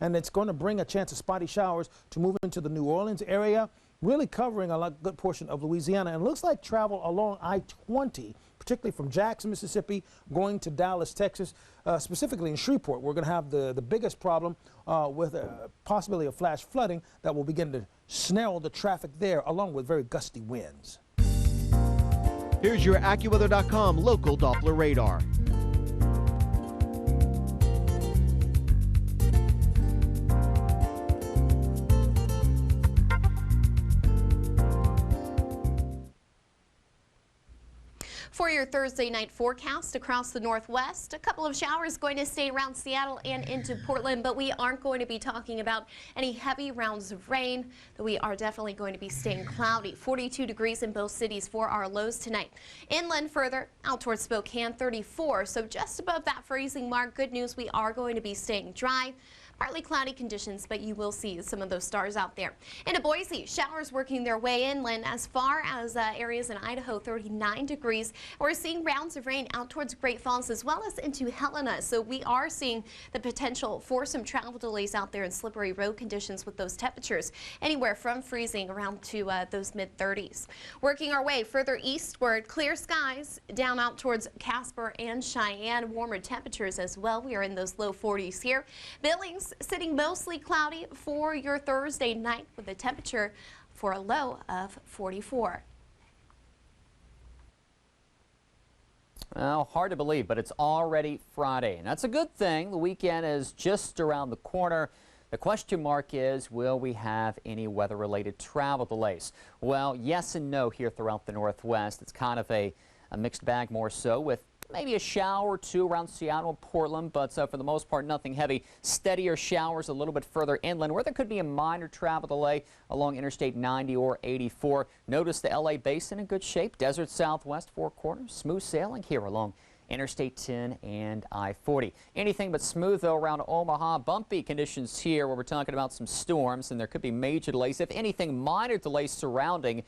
and it's going to bring a chance of spotty showers to move into the New Orleans area, really covering a good portion of Louisiana. And it looks like travel along I-20, particularly from Jackson, Mississippi, going to Dallas, Texas, specifically in Shreveport. We're going to have the biggest problem with a possibility of flash flooding that will begin to snarl the traffic there, along with very gusty winds. Here's your AccuWeather.com local Doppler radar. For your Thursday night forecast across the Northwest, a couple of showers going to stay around Seattle and into Portland, but we aren't going to be talking about any heavy rounds of rain, though we are definitely going to be staying cloudy. 42 degrees in both cities for our lows tonight. Inland further out towards Spokane, 34, so just above that freezing mark. Good news, we are going to be staying dry. Partly cloudy conditions, but you will see some of those stars out there. Into Boise, showers working their way inland as far as areas in Idaho, 39 degrees. We're seeing rounds of rain out towards Great Falls as well as into Helena. So we are seeing the potential for some travel delays out there and slippery road conditions with those temperatures anywhere from freezing around to those mid-30s. Working our way further eastward, clear skies down out towards Casper and Cheyenne. Warmer temperatures as well. We are in those low 40s here. Billings sitting mostly cloudy for your Thursday night with a temperature for a low of 44. Well, hard to believe, but it's already Friday, and that's a good thing. The weekend is just around the corner. The question mark is, will we have any weather-related travel delays? Well, yes and no here throughout the Northwest. It's kind of a mixed bag, more so, with maybe a shower or two around Seattle and Portland, but for the most part, nothing heavy. Steadier showers a little bit further inland, where there could be a minor travel delay along Interstate 90 or 84. Notice the LA Basin in good shape. Desert Southwest, Four Corners, smooth sailing here along Interstate 10 and I-40. Anything but smooth, though, around Omaha. Bumpy conditions here, where we're talking about some storms, and there could be major delays. If anything, minor delays surrounding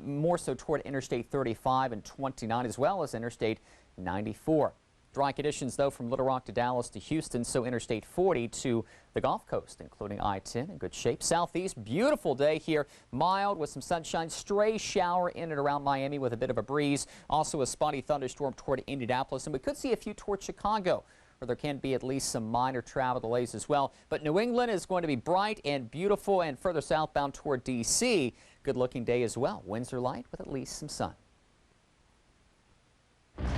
more so toward Interstate 35 and 29, as well as Interstate 94. Dry conditions, though, from Little Rock to Dallas to Houston, so Interstate 40 to the Gulf Coast, including I-10 in good shape. Southeast, beautiful day here, mild with some sunshine, stray shower in and around Miami with a bit of a breeze. Also a spotty thunderstorm toward Indianapolis, and we could see a few toward Chicago, where there can be at least some minor travel delays as well. But New England is going to be bright and beautiful, and further southbound toward D.C., good-looking day as well. Winds are light with at least some sun.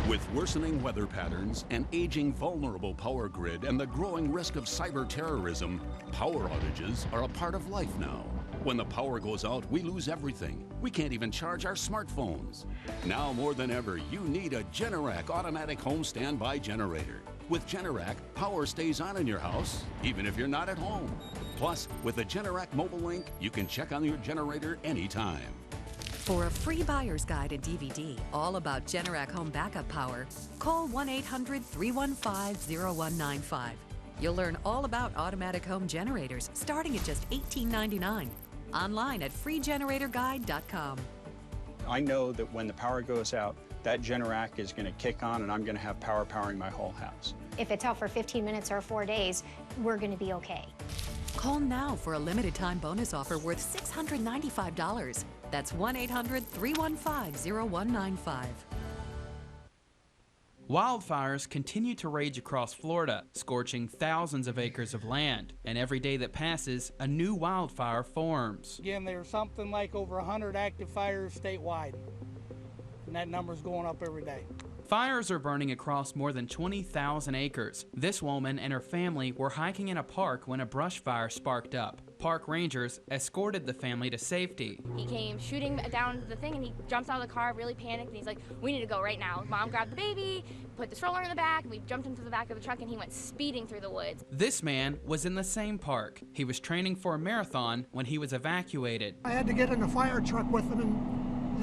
With worsening weather patterns, an aging vulnerable power grid, and the growing risk of cyber terrorism, power outages are a part of life now. When the power goes out, we lose everything. We can't even charge our smartphones. Now more than ever, you need a Generac automatic home standby generator. With Generac, power stays on in your house, even if you're not at home. Plus, with the Generac mobile link, you can check on your generator anytime. For a free buyer's guide and DVD all about Generac home backup power, call 1-800-315-0195. You'll learn all about automatic home generators starting at just $18.99. Online at freegeneratorguide.com. I know that when the power goes out, that Generac is going to kick on and I'm going to have power powering my whole house. If it's out for 15 minutes or 4 days, we're going to be okay. Call now for a limited time bonus offer worth $695. That's 1-800-315-0195. Wildfires continue to rage across Florida, scorching thousands of acres of land. And every day that passes, a new wildfire forms. Again, there's something like over 100 active fires statewide, and that number's going up every day. Fires are burning across more than 20,000 acres. This woman and her family were hiking in a park when a brush fire sparked up. Park rangers escorted the family to safety. He came shooting down the thing and he jumps out of the car, really panicked, and he's like, we need to go right now. Mom grabbed the baby, put the stroller in the back, and we jumped into the back of the truck and he went speeding through the woods. This man was in the same park. He was training for a marathon when he was evacuated. I had to get in a fire truck with him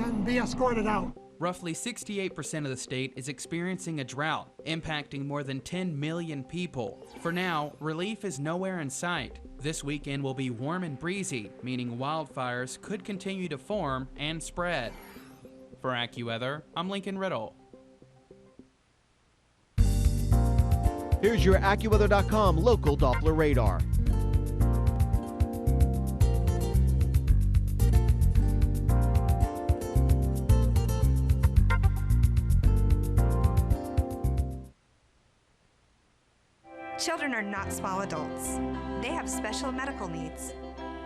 and be escorted out. Roughly 68% of the state is experiencing a drought, impacting more than 10 million people. For now, relief is nowhere in sight. This weekend will be warm and breezy, meaning wildfires could continue to form and spread. For AccuWeather, I'm Lincoln Riddle. Here's your AccuWeather.com local Doppler radar. Children are not small adults. They have special medical needs.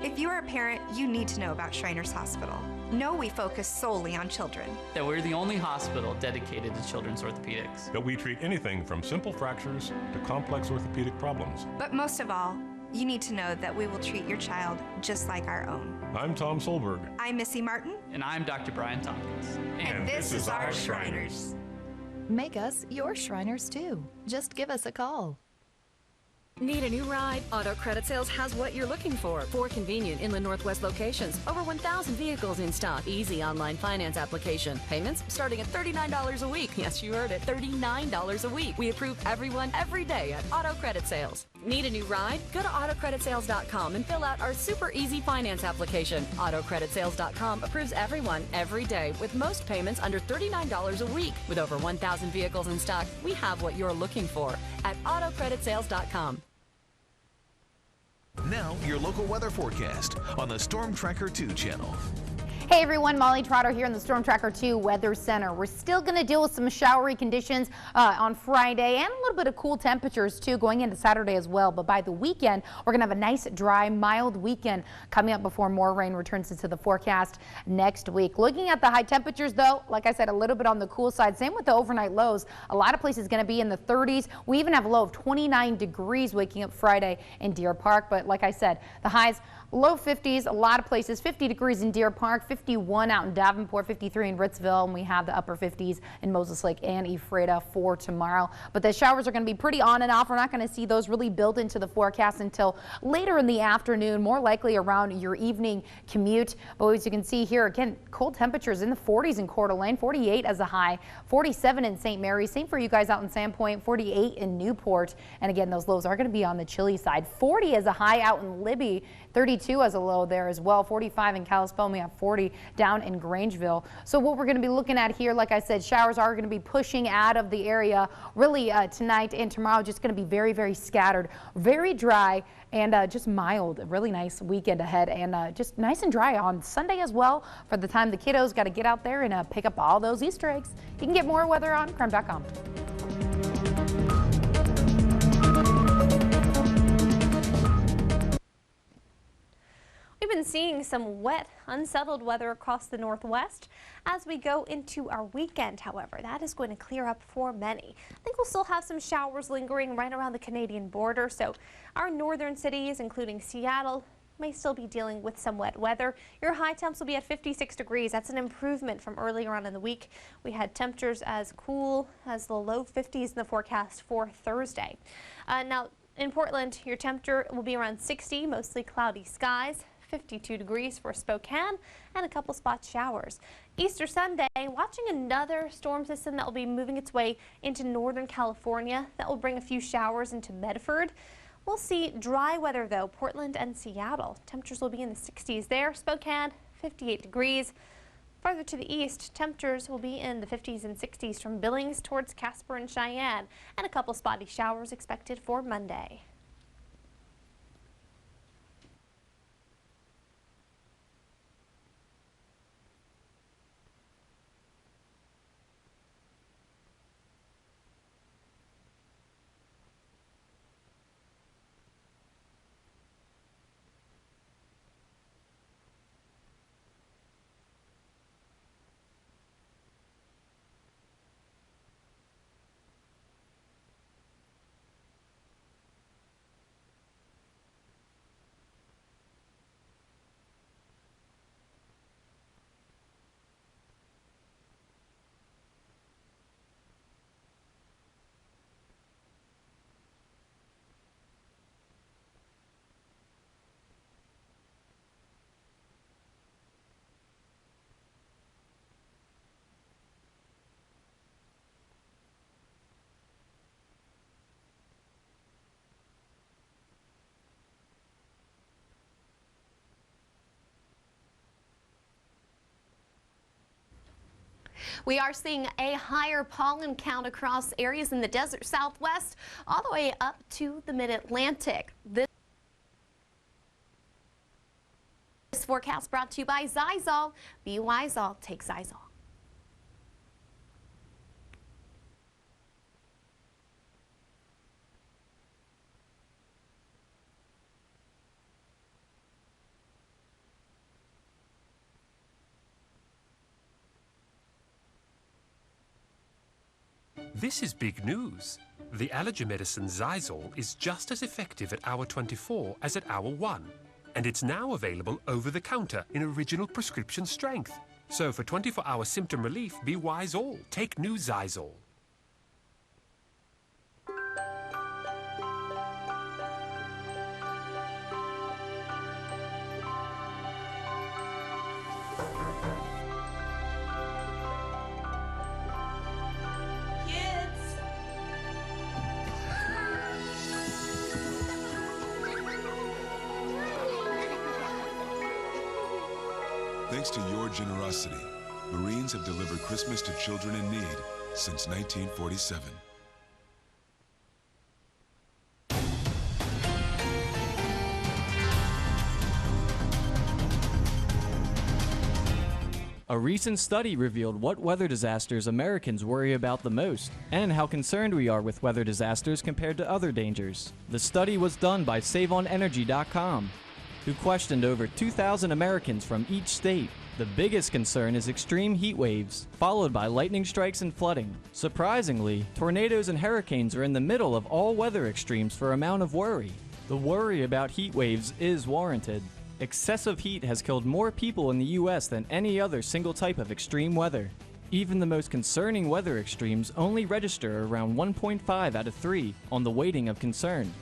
If you are a parent, you need to know about Shriners Hospital. Know we focus solely on children. That we're the only hospital dedicated to children's orthopedics. That we treat anything from simple fractures to complex orthopedic problems. But most of all, you need to know that we will treat your child just like our own. I'm Tom Solberg. I'm Missy Martin. And I'm Dr. Brian Tompkins. And this is our Shriners. Make us your Shriners too. Just give us a call. Need a new ride? Auto Credit Sales has what you're looking for. 4 convenient Inland Northwest locations. Over 1,000 vehicles in stock. Easy online finance application. Payments starting at $39 a week. Yes, you heard it. $39 a week. We approve everyone every day at Auto Credit Sales. Need a new ride? Go to AutoCreditSales.com and fill out our super easy finance application. AutoCreditSales.com approves everyone every day with most payments under $39 a week. With over 1,000 vehicles in stock, we have what you're looking for at AutoCreditSales.com. Now, your local weather forecast on the Storm Tracker 2 channel. Hey everyone, Molly Trotter here in the Storm Tracker 2 Weather Center. We're still going to deal with some showery conditions on Friday and a little bit of cool temperatures too going into Saturday as well. But by the weekend, we're going to have a nice, dry, mild weekend coming up before more rain returns into the forecast next week. Looking at the high temperatures though, like I said, a little bit on the cool side. Same with the overnight lows. A lot of places going to be in the 30s. We even have a low of 29 degrees waking up Friday in Deer Park. But like I said, the highs, low 50s, a lot of places, 50 degrees in Deer Park, 51 out in Davenport, 53 in Ritzville, and we have the upper 50s in Moses Lake and Ephrata for tomorrow. But the showers are going to be pretty on and off. We're not going to see those really build into the forecast until later in the afternoon, more likely around your evening commute. But as you can see here, again, cold temperatures in the 40s in Coeur d'Alene, 48 as a high, 47 in St. Mary's, same for you guys out in Sandpoint, 48 in Newport. And again, those lows are going to be on the chilly side. 40 as a high out in Libby, 32 as a low there as well, 45 in Kalispell, we have 40 down in Grangeville. So what we're going to be looking at here, like I said, showers are going to be pushing out of the area really tonight and tomorrow. Just going to be very, very scattered, very dry, and just mild. A really nice weekend ahead, and just nice and dry on Sunday as well for the time the kiddos got to get out there and pick up all those Easter eggs. You can get more weather on KREM.com. We've been seeing some wet, unsettled weather across the Northwest. As we go into our weekend, however, that is going to clear up for many. I think we'll still have some showers lingering right around the Canadian border, so our northern cities, including Seattle, may still be dealing with some wet weather. Your high temps will be at 56 degrees. That's an improvement from earlier on in the week. We had temperatures as cool as the low 50s in the forecast for Thursday. Now, in Portland, your temperature will be around 60, mostly cloudy skies. 52 degrees for Spokane, and a couple spot showers. Easter Sunday, watching another storm system that will be moving its way into northern California. That will bring a few showers into Medford. We'll see dry weather though, Portland and Seattle. Temperatures will be in the 60s there. Spokane, 58 degrees. Farther to the east, temperatures will be in the 50s and 60s from Billings towards Casper and Cheyenne, and a couple spotty showers expected for Monday. We are seeing a higher pollen count across areas in the desert Southwest, all the way up to the mid-Atlantic. This forecast brought to you by Xyzal. Be Wyzal. Take Xyzal. This is big news. The allergy medicine Xyzal is just as effective at hour 24 as at hour 1. And it's now available over the counter in original prescription strength. So for 24-hour symptom relief, be wise all. Take new Xyzal. Thanks to your generosity, Marines have delivered Christmas to children in need since 1947. A recent study revealed what weather disasters Americans worry about the most, and how concerned we are with weather disasters compared to other dangers. The study was done by SaveOnEnergy.com, who questioned over 2,000 Americans from each state. The biggest concern is extreme heat waves, followed by lightning strikes and flooding. Surprisingly, tornadoes and hurricanes are in the middle of all weather extremes for amount of worry. The worry about heat waves is warranted. Excessive heat has killed more people in the U.S. than any other single type of extreme weather. Even the most concerning weather extremes only register around 1.5 out of 3 on the weighting of concern.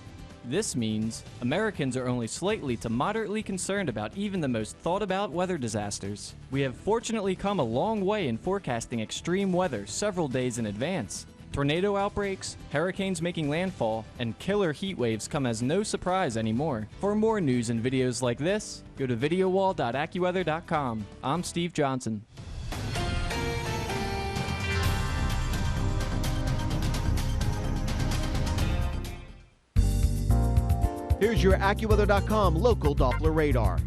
This means Americans are only slightly to moderately concerned about even the most thought-about weather disasters. We have fortunately come a long way in forecasting extreme weather several days in advance. Tornado outbreaks, hurricanes making landfall, and killer heat waves come as no surprise anymore. For more news and videos like this, go to videowall.accuweather.com. I'm Steve Johnson. Here's your AccuWeather.com local Doppler radar.